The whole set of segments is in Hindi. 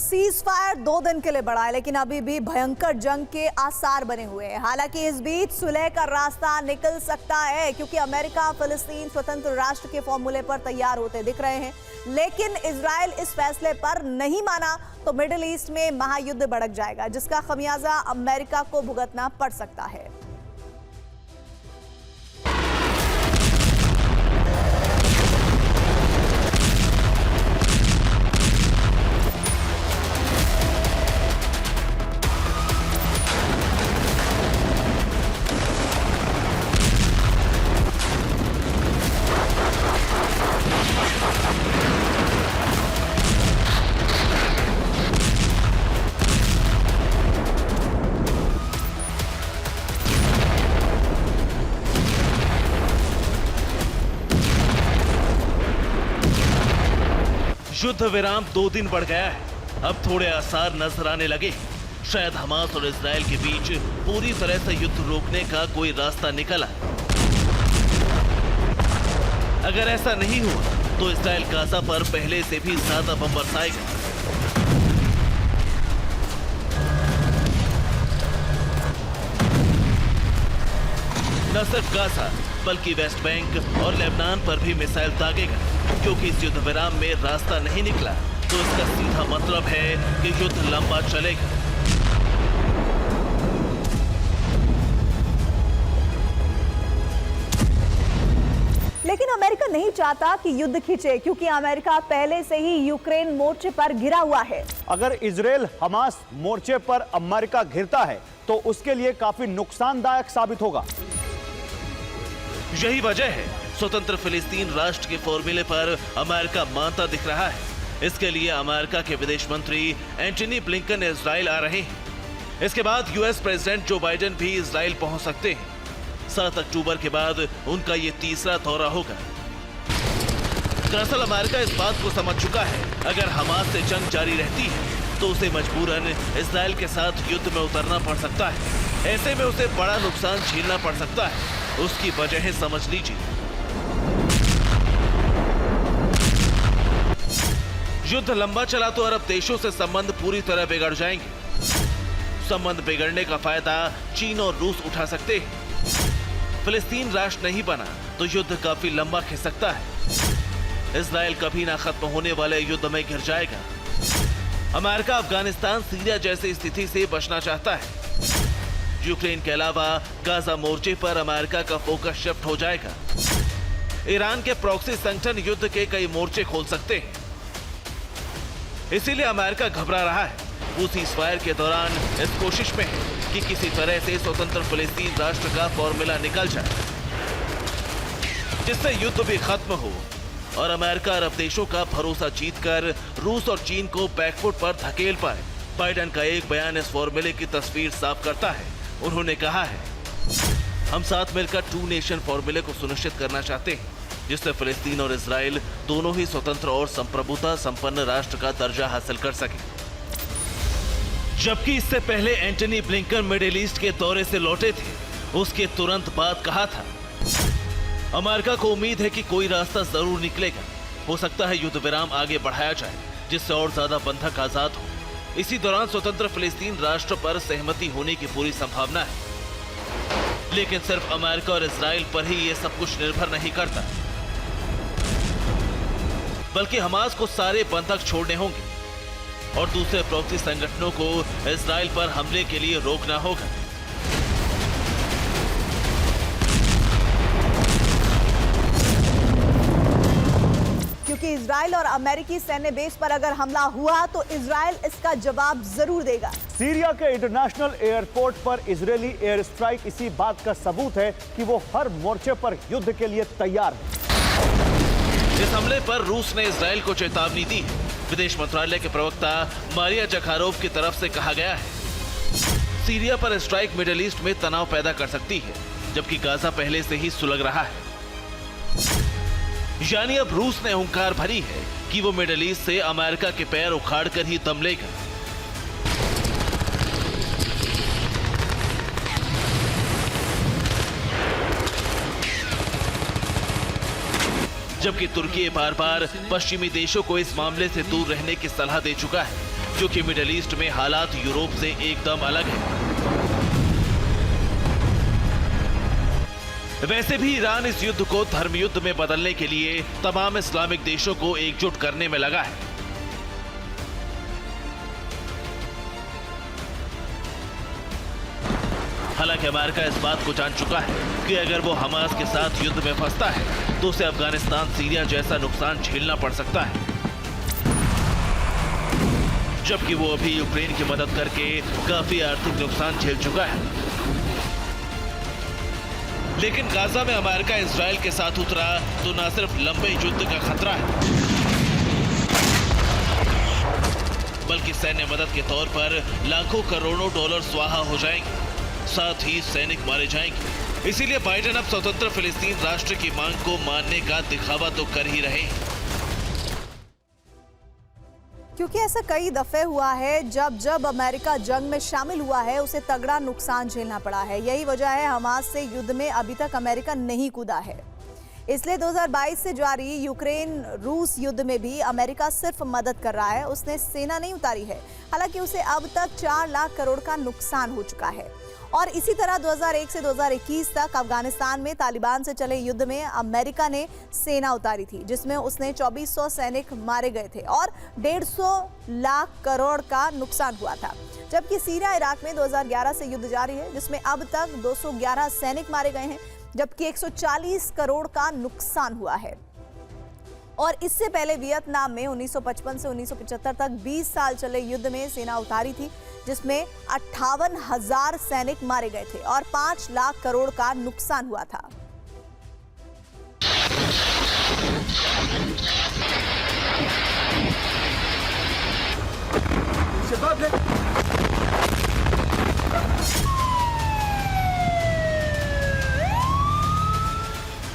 सीज फायर 2 दिन के लिए बढ़ा है, लेकिन अभी भी भयंकर जंग के आसार बने हुए हैं। हालांकि इस बीच सुलह का रास्ता निकल सकता है, क्योंकि अमेरिका फिलिस्तीन स्वतंत्र राष्ट्र के फॉर्मूले पर तैयार होते दिख रहे हैं। लेकिन इजराइल इस फैसले पर नहीं माना तो मिडिल ईस्ट में महायुद्ध भड़क जाएगा, जिसका खमियाजा अमेरिका को भुगतना पड़ सकता है। युद्ध विराम 2 दिन बढ़ गया है। अब थोड़े आसार नजर आने लगे। शायद हमास और इजराइल के बीच पूरी तरह से युद्ध रोकने का कोई रास्ता निकला। अगर ऐसा नहीं हुआ तो इजराइल गाजा पर पहले से भी ज्यादा बम बरसाएगा। न सिर्फ गाजा बल्कि वेस्ट बैंक और लेबनान पर भी मिसाइल दागेगा, क्योंकि इस युद्ध विराम में रास्ता नहीं निकला तो इसका सीधा मतलब है कि युद्ध लंबा चलेगा। लेकिन अमेरिका नहीं चाहता कि युद्ध खींचे, क्योंकि अमेरिका पहले से ही यूक्रेन मोर्चे पर घिरा हुआ है। अगर इजराइल हमास मोर्चे पर अमेरिका घिरता है तो उसके लिए काफी नुकसानदायक साबित होगा। यही वजह है स्वतंत्र फिलिस्तीन राष्ट्र के फॉर्मूले पर अमेरिका मानता दिख रहा है। इसके लिए अमेरिका के विदेश मंत्री एंटनी ब्लिंकन इजराइल आ रहे हैं। इसके बाद यूएस प्रेसिडेंट जो बाइडेन भी इजराइल पहुंच सकते हैं। 7 अक्टूबर के बाद उनका ये तीसरा दौरा होगा। दरअसल अमेरिका इस बात को समझ चुका है, अगर हमास से जंग जारी रहती है तो उसे मजबूरन इजराइल के साथ युद्ध में उतरना पड़ सकता है। ऐसे में उसे बड़ा नुकसान झेलना पड़ सकता है। उसकी वजह समझ लीजिए। युद्ध लंबा चला तो अरब देशों से संबंध पूरी तरह बिगड़ जाएंगे। संबंध बिगड़ने का फायदा चीन और रूस उठा सकते हैं। फिलिस्तीन राष्ट्र नहीं बना तो युद्ध काफी लंबा खिंच सकता है। इजराइल कभी ना खत्म होने वाले युद्ध में घिर जाएगा। अमेरिका अफगानिस्तान, सीरिया जैसी स्थिति से बचना चाहता है। यूक्रेन के अलावा गाजा मोर्चे पर अमेरिका का फोकस शिफ्ट हो जाएगा। ईरान के प्रॉक्सी संगठन युद्ध के कई मोर्चे खोल सकते हैं। इसीलिए अमेरिका घबरा रहा है। वो सीज़फायर के दौरान इस कोशिश में है कि किसी तरह से स्वतंत्र फिलिस्तीन राष्ट्र का फॉर्मूला निकल जाए, जिससे युद्ध भी खत्म हो और अमेरिका अरब देशों का भरोसा जीतकर रूस और चीन को बैकफुट पर धकेल पाए। बाइडेन का एक बयान इस फॉर्मूले की तस्वीर साफ करता है। उन्होंने कहा है, हम साथ मिलकर 2 नेशन फॉर्मूले को सुनिश्चित करना चाहते हैं, जिससे फिलिस्तीन और इजराइल दोनों ही स्वतंत्र और संप्रभुता संपन्न राष्ट्र का दर्जा हासिल कर सके। जबकि इससे पहले एंटनी ब्लिंकन मिडिल ईस्ट के दौरे से लौटे थे, उसके तुरंत बाद कहा था, अमेरिका को उम्मीद है कि कोई रास्ता जरूर निकलेगा। हो सकता है युद्ध विराम आगे बढ़ाया जाए, जिससे और ज्यादा बंधक आजाद हो। इसी दौरान स्वतंत्र फिलिस्तीन राष्ट्र पर सहमति होने की पूरी संभावना है। लेकिन सिर्फ अमेरिका और इजराइल पर ही यह सब कुछ निर्भर नहीं करता, बल्कि हमास को सारे बंधक छोड़ने होंगे और दूसरे प्रॉक्सी संगठनों को इजराइल पर हमले के लिए रोकना होगा। क्योंकि इजराइल और अमेरिकी सैन्य बेस पर अगर हमला हुआ तो इजराइल इसका जवाब जरूर देगा। सीरिया के इंटरनेशनल एयरपोर्ट पर इजरायली एयर स्ट्राइक इसी बात का सबूत है कि वो हर मोर्चे पर युद्ध के लिए तैयार है। इस हमले पर रूस ने इजराइल को चेतावनी दी है। विदेश मंत्रालय के प्रवक्ता मारिया जखारोव की तरफ से कहा गया है, सीरिया पर स्ट्राइक मिडिल ईस्ट में तनाव पैदा कर सकती है, जबकि गाजा पहले से ही सुलग रहा है। यानी अब रूस ने हुंकार भरी है कि वो मिडिल ईस्ट से अमेरिका के पैर उखाड़ कर ही दम लेगा। जबकि तुर्की बार बार पश्चिमी देशों को इस मामले से दूर रहने की सलाह दे चुका है। क्योंकि मिडिल ईस्ट में हालात यूरोप से एकदम अलग है। वैसे भी ईरान इस युद्ध को धर्म युद्ध में बदलने के लिए तमाम इस्लामिक देशों को एकजुट करने में लगा है। हालांकि अमेरिका इस बात को जान चुका है कि अगर वो हमास के साथ युद्ध में फंसता है तो उसे अफगानिस्तान, सीरिया जैसा नुकसान झेलना पड़ सकता है, जबकि वो अभी यूक्रेन की मदद करके काफी आर्थिक नुकसान झेल चुका है। लेकिन गाजा में अमेरिका इजराइल के साथ उतरा तो न सिर्फ लंबे युद्ध का खतरा है, बल्कि सैन्य मदद के तौर पर लाखों करोड़ों डॉलर स्वाहा हो जाएंगे, साथ ही सैनिक मारे जाएंगे। इसीलिए बाइडेन अब स्वतंत्र फिलिस्तीन राष्ट्र की मांग को मानने का दिखावा तो कर ही रहे हैं। क्योंकि ऐसा कई दफे हुआ है जब अमेरिका जंग में शामिल हुआ है उसे तगड़ा नुकसान झेलना पड़ा है। यही वजह है हमास से युद्ध में अभी तक अमेरिका नहीं कूदा है। इसलिए 2022 से जारी यूक्रेन रूस युद्ध में भी अमेरिका सिर्फ मदद कर रहा है, उसने सेना नहीं उतारी है। हालांकि उसे अब तक 4 लाख करोड़ का नुकसान हो चुका है। और इसी तरह 2001 से 2021 तक अफगानिस्तान में तालिबान से चले युद्ध में अमेरिका ने सेना उतारी थी, जिसमें उसने 2400 सैनिक मारे गए थे और 150 लाख करोड़ का नुकसान हुआ था। जबकि सीरिया इराक में 2011 से युद्ध जारी है, जिसमें अब तक 211 सैनिक मारे गए हैं, जबकि 140 करोड़ का नुकसान हुआ है। और इससे पहले वियतनाम में 1955 से 1975 तक 20 साल चले युद्ध में सेना उतारी थी, जिसमें 58,000 सैनिक मारे गए थे और 5 लाख करोड़ का नुकसान हुआ था।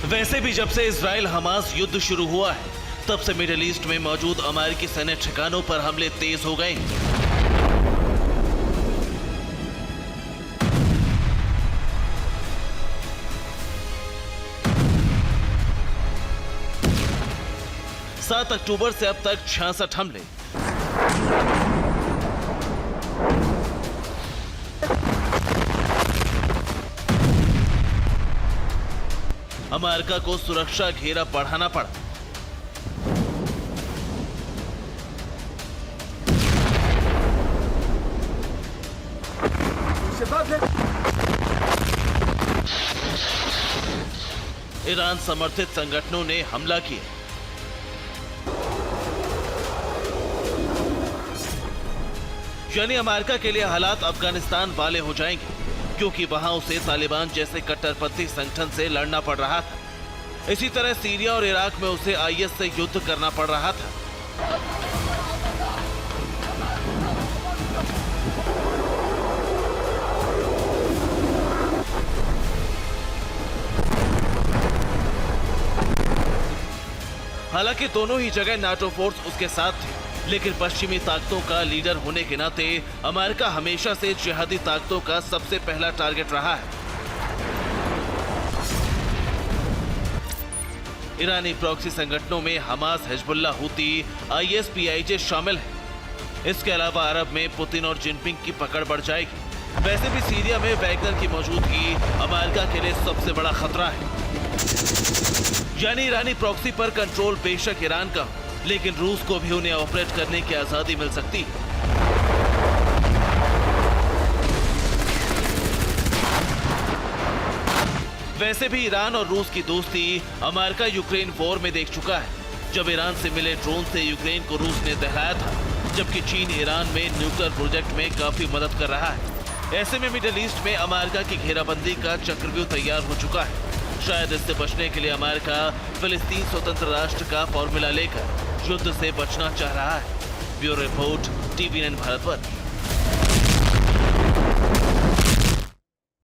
वैसे भी जब से इजराइल हमास युद्ध शुरू हुआ है तब से मिडिल ईस्ट में मौजूद अमेरिकी सैन्य ठिकानों पर हमले तेज हो गए। सात अक्टूबर से अब तक 66 हमले। अमेरिका को सुरक्षा घेरा बढ़ाना पड़ा। ईरान समर्थित संगठनों ने हमला किया। यानी अमेरिका के लिए हालात अफगानिस्तान वाले हो जाएंगे, क्योंकि वहां उसे तालिबान जैसे कट्टरपंथी संगठन से लड़ना पड़ रहा था। इसी तरह सीरिया और इराक में उसे आईएस से युद्ध करना पड़ रहा था। हालांकि दोनों ही जगह नाटो फोर्स उसके साथ थे, लेकिन पश्चिमी ताकतों का लीडर होने के नाते अमेरिका हमेशा से जिहादी ताकतों का सबसे पहला टारगेट रहा है। ईरानी प्रॉक्सी संगठनों में Hamas, Hezbollah, Houthi, IS, PIJ शामिल हैं। इसके अलावा अरब में पुतिन और जिनपिंग की पकड़ बढ़ जाएगी। वैसे भी सीरिया में वैगनर की मौजूदगी अमेरिका के लिए सबसे बड़ा खतरा है। यानी ईरानी प्रॉक्सी पर कंट्रोल बेशक ईरान का, लेकिन रूस को भी उन्हें ऑपरेट करने की आजादी मिल सकती है। वैसे भी ईरान और रूस की दोस्ती अमेरिका यूक्रेन वॉर में देख चुका है, जब ईरान से मिले ड्रोन से यूक्रेन को रूस ने दहलाया था, जबकि चीन ईरान में न्यूक्लियर प्रोजेक्ट में काफी मदद कर रहा है। ऐसे में मिडिल ईस्ट में अमेरिका की घेराबंदी का चक्रव्यूह तैयार हो चुका है। शायद इससे बचने के लिए अमेरिका फिलिस्तीन स्वतंत्र राष्ट्र का फॉर्मूला लेकर युद्ध से बचना चाह रहा है। ब्यूरो रिपोर्ट, TVN भारत पर।